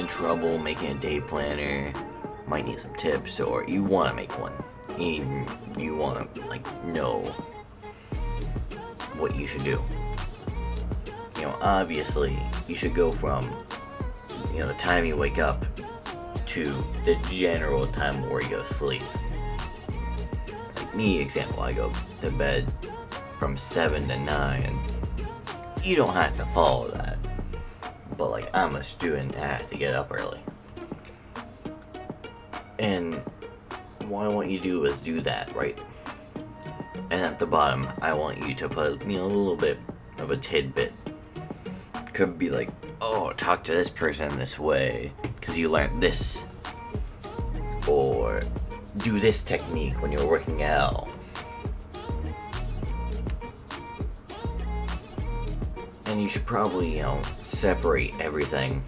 having trouble making a day planner, might need some tips, or you want to make one, and you want to know what you should do. Obviously, you should go from the time you wake up to the general time where you go to sleep. Like me, example, I go to bed from 7 to 9. You don't have to follow that. But I'm a student, I have to get up early. And what I want you to do is do that, right? And at the bottom, I want you to put, a little bit of a tidbit. Could be like, oh, talk to this person this way, because you learned this. Or do this technique when you're working out. And you should probably, separate everything.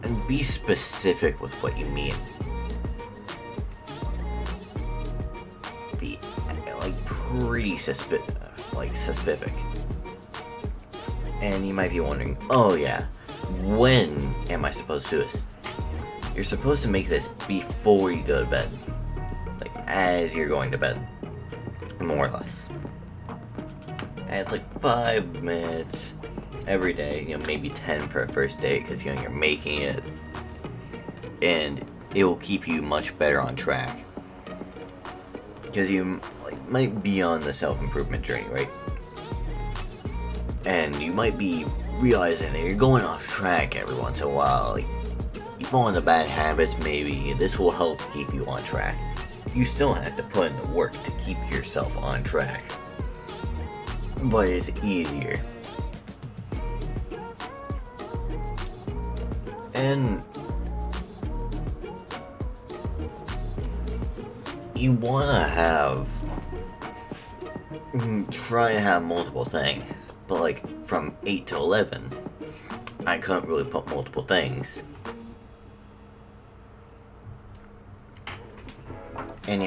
And be specific with what you mean. Be, pretty specific. And you might be wondering, oh yeah, when am I supposed to do this? You're supposed to make this before you go to bed. As you're going to bed. More or less. And it's 5 minutes every day, maybe 10 for a first day, because you're making it, and it will keep you much better on track, because you might be on the self-improvement journey, right? And you might be realizing that you're going off track every once in a while. You fall into bad habits, maybe. This will help keep you on track. You still have to put in the work to keep yourself on track, but it's easier. And you want to try to have multiple things, but from 8 to 11, I couldn't really put multiple things. And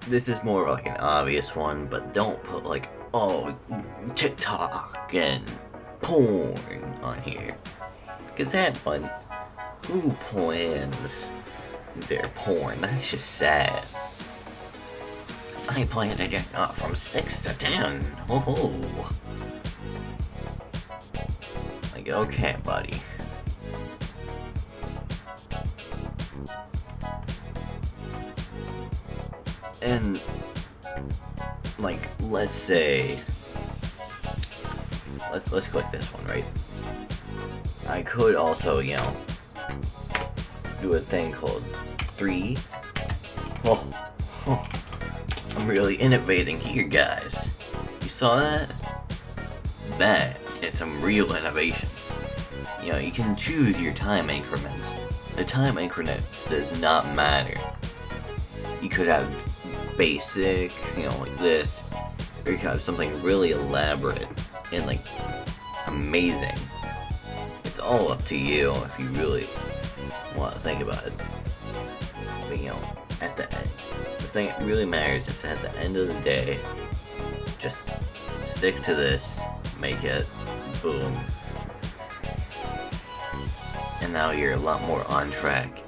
this is more of an obvious one, but don't put TikTok and porn on here. Cause that one, who plans their porn? That's just sad. I plan to get up from 6 to 10. Oh. Okay, buddy. And, let's say, let's click this one, right? I could also, do a thing called 3. I'm really innovating here, guys. You saw that? That is some real innovation. You can choose your time increments. The time increments does not matter. You could have basic, like this, or you could have something really elaborate and amazing. It's all up to you if you really want to think about it. But at the end, the thing that really matters is at the end of the day, just stick to this, make it, boom, and now you're a lot more on track.